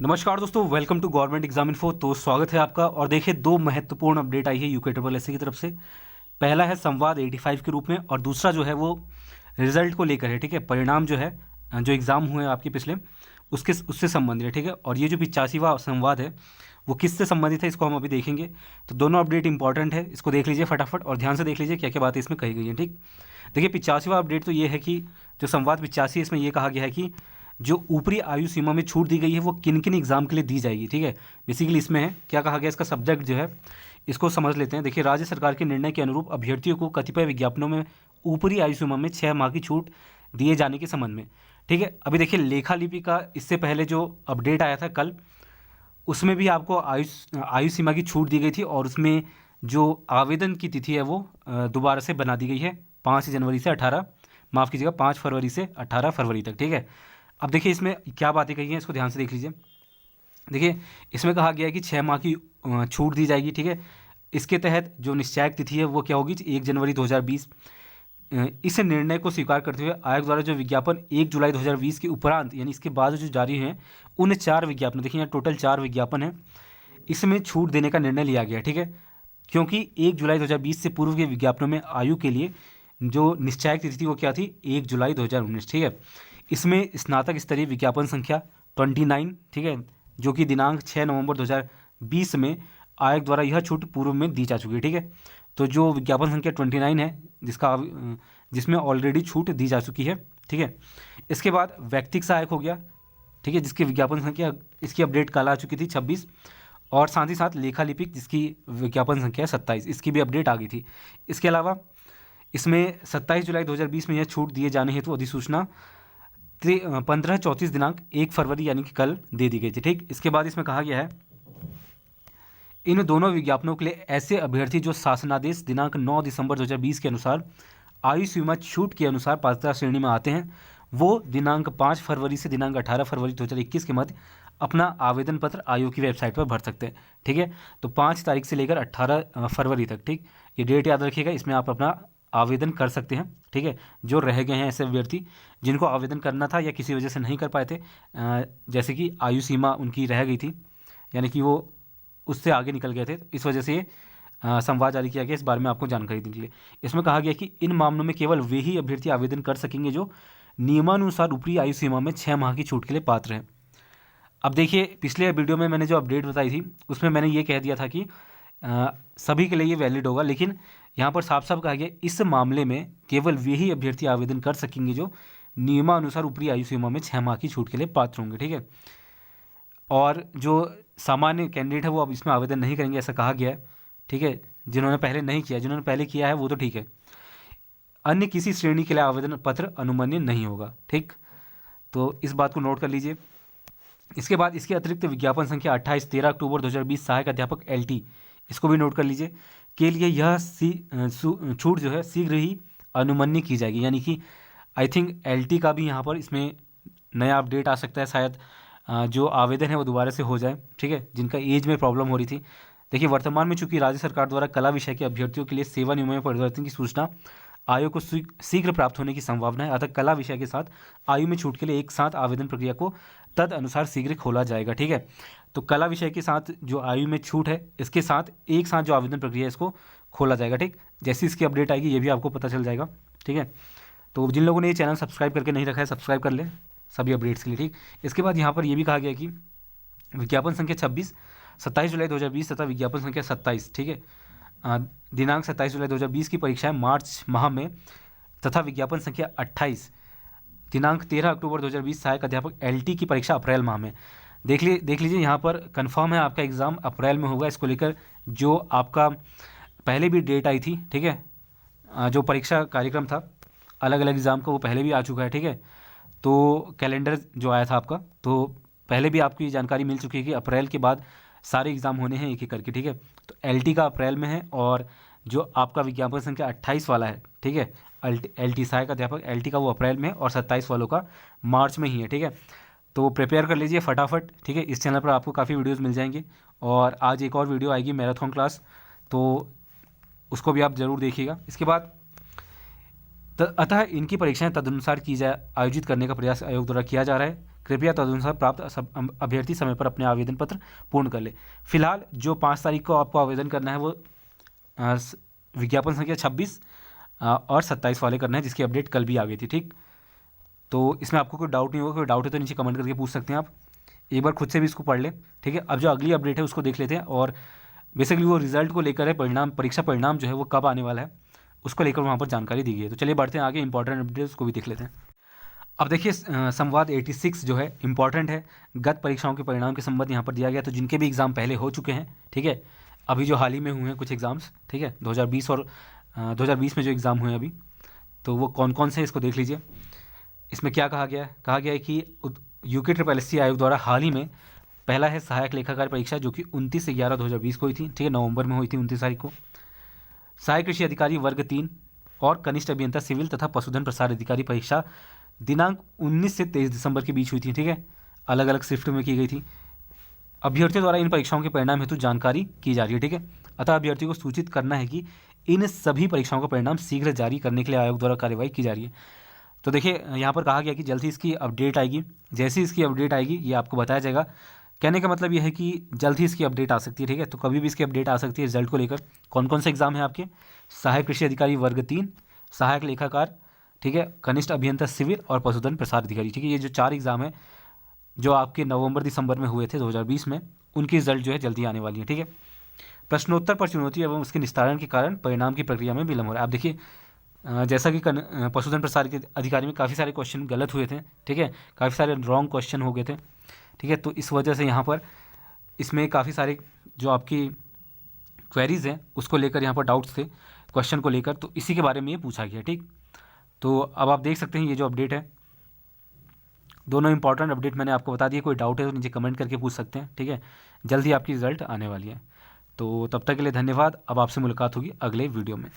नमस्कार दोस्तों, welcome to government exam info. तो स्वागत है आपका। और देखिए, दो महत्वपूर्ण अपडेट आई है यूके ट्रिपल एससी की तरफ से। पहला है संवाद 85 के रूप में, और दूसरा जो है वो रिजल्ट को लेकर है। ठीक है, परिणाम जो है, जो एग्ज़ाम हुए हैं आपके पिछले, उससे संबंधित है। ठीक है, और ये जो 85वां संवाद है वो किससे संबंधित है, इसको हम अभी देखेंगे। तो दोनों अपडेट इंपॉर्टेंट है, इसको देख लीजिए फटाफट और ध्यान से देख लीजिए क्या क्या बातें इसमें कही गई हैं। ठीक, देखिए 85वां अपडेट तो ये है कि जो संवाद 85, इसमें ये कहा गया है कि जो ऊपरी आयु सीमा में छूट दी गई है वो किन किन एग्जाम के लिए दी जाएगी। ठीक है, बेसिकली इसमें है क्या कहा गया, इसका सब्जेक्ट जो है इसको समझ लेते हैं। देखिए, राज्य सरकार के निर्णय के अनुरूप अभ्यर्थियों को कतिपय विज्ञापनों में ऊपरी आयु सीमा में 6 माह की छूट दिए जाने के संबंध में। ठीक है, अभी देखिए लेखा लिपि का इससे पहले जो अपडेट आया था कल, उसमें भी आपको आयु सीमा की छूट दी गई थी, और उसमें जो आवेदन की तिथि है वो दोबारा से बना दी गई है 5 जनवरी से 18, माफ़ कीजिएगा 5 फरवरी से 18 फरवरी तक। ठीक है, अब देखिए इसमें क्या बातें कही हैं, इसको ध्यान से देख लीजिए। देखिए, इसमें कहा गया है कि 6 माह की छूट दी जाएगी। ठीक है, इसके तहत जो निश्चयक तिथि है वो क्या होगी, 1 जनवरी 2020। इस निर्णय को स्वीकार करते हुए आयोग द्वारा जो विज्ञापन 1 जुलाई 2020 के उपरांत यानी इसके बाद जो जारी हैं उन 4 विज्ञापन, देखिए यहाँ टोटल 4 विज्ञापन हैं, इसमें छूट देने का निर्णय लिया गया। ठीक है, क्योंकि 1 जुलाई 2020 से पूर्व के विज्ञापनों में आयु के लिए जो निश्चयक तिथि थी वो क्या थी, 1 जुलाई 2019। ठीक है, इसमें स्नातक स्तरीय विज्ञापन संख्या 29, ठीक है, जो कि दिनांक 6 नवंबर 2020 में आयोग द्वारा यह छूट पूर्व में दी जा चुकी है। ठीक है, तो जो विज्ञापन संख्या 29 है जिसमें ऑलरेडी छूट दी जा चुकी है। ठीक है, इसके बाद व्यक्तिगत सहायक हो गया। ठीक है, जिसकी विज्ञापन संख्या इसकी अपडेट कल आ चुकी थी 26, और साथ ही साथ लेखा लिपिक जिसकी विज्ञापन संख्या 27, इसकी भी अपडेट आ गई थी। इसके अलावा इसमें 27 जुलाई 2020 में यह छूट दिए जाने हेतु अधिसूचना 15-34 दिनांक 1 फरवरी यानी कि कल दे दी गई थी। ठीक, इसके बाद इसमें कहा गया है इन दोनों विज्ञापनों के लिए ऐसे अभ्यर्थी जो शासनादेश दिनांक 9 दिसंबर 2020 के अनुसार आयु सीमा छूट के अनुसार पात्रता श्रेणी में आते हैं, वो दिनांक 5 फरवरी से दिनांक 18 फरवरी 2021 के मध्य अपना आवेदन पत्र आयोग की वेबसाइट पर भर सकते हैं। ठीक है, तो 5 तारीख से लेकर 18 फरवरी तक, ठीक, ये डेट याद रखिएगा, इसमें आप अपना आवेदन कर सकते हैं। ठीक है, जो रह गए हैं ऐसे अभ्यर्थी जिनको आवेदन करना था या किसी वजह से नहीं कर पाए थे, जैसे कि आयु सीमा उनकी रह गई थी, यानी कि वो उससे आगे निकल गए थे, तो इस वजह से ये संवाद जारी किया गया इस बारे में आपको जानकारी देने के लिए। इसमें कहा गया कि इन मामलों में केवल वे ही अभ्यर्थी आवेदन कर सकेंगे जो नियमानुसार ऊपरी आयु सीमा में 6 माह की छूट के लिए पात्र हैं। अब देखिए, पिछले वीडियो में मैंने जो अपडेट बताई थी उसमें मैंने ये कह दिया था कि सभी के लिए ये वैलिड होगा, लेकिन यहाँ पर साफ साफ कहा गया इस मामले में केवल वे ही अभ्यर्थी आवेदन कर सकेंगे जो नियमानुसार ऊपरी आयु सीमा में 6 माह की छूट के लिए पात्र होंगे। ठीक है, और जो सामान्य कैंडिडेट है वो अब इसमें आवेदन नहीं करेंगे, ऐसा कहा गया है। ठीक है, जिन्होंने पहले नहीं किया, जिन्होंने पहले किया है वो तो ठीक है, अन्य किसी श्रेणी के लिए आवेदन पत्र अनुमन्य नहीं होगा। ठीक, तो इस बात को नोट कर लीजिए। इसके बाद इसके अतिरिक्त विज्ञापन संख्या 13 अक्टूबर 2020 सहायक अध्यापक LT, इसको भी नोट कर लीजिए, के लिए यह छूट जो है शीघ्र ही अनुमन्य की जाएगी। यानी कि आई थिंक LT का भी यहाँ पर इसमें नया अपडेट आ सकता है, शायद जो आवेदन है वो दोबारा से हो जाए। ठीक है, जिनका एज में प्रॉब्लम हो रही थी। देखिए, वर्तमान में चूंकि राज्य सरकार द्वारा कला विषय के अभ्यर्थियों के लिए सेवा नियमों में परिवर्तन की सूचना आयोग को शीघ्र प्राप्त होने की संभावना है, अतः कला विषय के साथ आयु में छूट के लिए एक साथ आवेदन प्रक्रिया को तद अनुसार शीघ्र खोला जाएगा। ठीक है, तो कला विषय के साथ जो आयु में छूट है इसके साथ एक साथ जो आवेदन प्रक्रिया है इसको खोला जाएगा। ठीक, जैसी इसकी अपडेट आएगी ये भी आपको पता चल जाएगा। ठीक है, तो जिन लोगों ने ये चैनल सब्सक्राइब करके नहीं रखा है सब्सक्राइब कर लें सभी अपडेट्स के लिए। ठीक, इसके बाद यहाँ पर ये भी कहा गया कि विज्ञापन संख्या 26 27 जुलाई 2020 तथा विज्ञापन संख्या 27, ठीक है, दिनांक 27 जुलाई 2020 की परीक्षाएं मार्च माह में तथा विज्ञापन संख्या 28 दिनांक 13 अक्टूबर 2020 सहायक अध्यापक LT की परीक्षा अप्रैल माह में। देख लीजिए यहाँ पर कंफर्म है आपका एग्ज़ाम अप्रैल में होगा। इसको लेकर जो आपका पहले भी डेट आई थी, ठीक है, जो परीक्षा कार्यक्रम था अलग अलग एग्ज़ाम का वो पहले भी आ चुका है। ठीक है, तो कैलेंडर जो आया था आपका, तो पहले भी आपको ये जानकारी मिल चुकी है कि अप्रैल के बाद सारे एग्ज़ाम होने हैं एक एक करके। ठीक है, तो LT का अप्रैल में है, और जो आपका विज्ञापन संख्या 28 वाला है, ठीक है, LT सहायक अध्यापक LT का वो अप्रैल में है, और 27 वालों का मार्च में ही है। ठीक है, तो प्रिपेयर कर लीजिए फटाफट। ठीक है, इस चैनल पर आपको काफ़ी वीडियोस मिल जाएंगे, और आज एक और वीडियो आएगी मैराथन क्लास, तो उसको भी आप ज़रूर देखिएगा। इसके बाद अतः इनकी परीक्षाएं तदनुसार की जाए आयोजित करने का प्रयास आयोग द्वारा किया जा रहा है। कृपया तदनुसार प्राप्त अभ्यर्थी समय पर अपने आवेदन पत्र पूर्ण कर ले। फिलहाल जो 5 तारीख को आपको आवेदन करना है वो विज्ञापन संख्या 26 और 27 वाले करना है, जिसकी अपडेट कल भी आ गई थी। ठीक, तो इसमें आपको कोई डाउट नहीं होगा, कोई डाउट है तो नीचे कमेंट करके पूछ सकते हैं आप, एक बार खुद से भी इसको पढ़ लें। ठीक है, अब जो अगली अपडेट है उसको देख लेते हैं, और बेसिकली वो रिजल्ट को लेकर है, परिणाम, परीक्षा परिणाम जो है वो कब आने वाला है उसको लेकर वहाँ पर जानकारी दी गई है। तो चलिए बढ़ते हैं आगे, इंपॉर्टेंट अपडेट्स को भी देख लेते हैं। अब देखिए संवाद 86 जो है इंपॉर्टेंट है, गत परीक्षाओं के परिणाम के संबंध यहाँ पर दिया गया। तो जिनके भी एग्ज़ाम पहले हो चुके हैं, ठीक है, अभी जो हाल ही में हुए हैं कुछ एग्ज़ाम्स, ठीक है, 2020 और 2020 में जो एग्ज़ाम हुए हैं अभी, तो वो कौन कौन से इसको देख लीजिए। इसमें क्या कहा गया है? कहा गया है कि यूके SSSC आयोग द्वारा हाल ही में पहला है सहायक लेखाकार परीक्षा, जो कि 29/11/2020 को हुई थी। ठीक है, नवंबर में हुई थी 29 तारीख को। सहायक कृषि अधिकारी वर्ग 3 और कनिष्ठ अभियंता सिविल तथा पशुधन प्रसार अधिकारी परीक्षा दिनांक 19 से 23 दिसंबर के बीच हुई थी। ठीक है, अलग अलग शिफ्ट में की गई थी। अभ्यर्थियों द्वारा इन परीक्षाओं के परिणाम हेतु जानकारी की जा रही है। ठीक है, अतः अभ्यर्थियों को सूचित करना है कि इन सभी परीक्षाओं का परिणाम शीघ्र जारी करने के लिए आयोग द्वारा कार्यवाही की जा रही है। तो देखिए यहाँ पर कहा गया कि जल्द ही इसकी अपडेट आएगी, जैसी इसकी अपडेट आएगी ये आपको बताया जाएगा। कहने का मतलब ये है कि जल्द ही इसकी अपडेट आ सकती है। ठीक है, तो कभी भी इसकी अपडेट आ सकती है रिजल्ट को लेकर। कौन कौन से एग्जाम है आपके? सहायक कृषि अधिकारी वर्ग 3, सहायक लेखाकार, ठीक है, कनिष्ठ अभियंता सिविल और पशुधन प्रसार अधिकारी। ठीक है, ये जो 4 एग्जाम है जो आपके नवंबर दिसंबर में हुए थे 2020 में, उनकी रिजल्ट जो है जल्दी आने वाली है। ठीक है, प्रश्नोत्तर पर चुनौती एवं उसके निस्तारण के कारण परिणाम की प्रक्रिया में विलंब हो रहा है। आप देखिए जैसा कि पशुधन प्रसार के अधिकारी में काफ़ी सारे क्वेश्चन गलत हुए थे। ठीक है, काफ़ी सारे रॉन्ग क्वेश्चन हो गए थे। ठीक है, तो इस वजह से यहाँ पर इसमें काफ़ी सारे जो आपकी क्वेरीज़ हैं उसको लेकर यहाँ पर डाउट्स थे क्वेश्चन को लेकर, तो इसी के बारे में ये पूछा गया। ठीक, तो अब आप देख सकते हैं ये जो अपडेट है, दोनों इंपॉर्टेंट अपडेट मैंने आपको बता दिए। कोई डाउट है तो नीचे कमेंट करके पूछ सकते हैं। ठीक है, जल्द ही आपकी रिजल्ट आने वाली है। तो तब तक के लिए धन्यवाद। अब आपसे मुलाकात होगी अगले वीडियो में।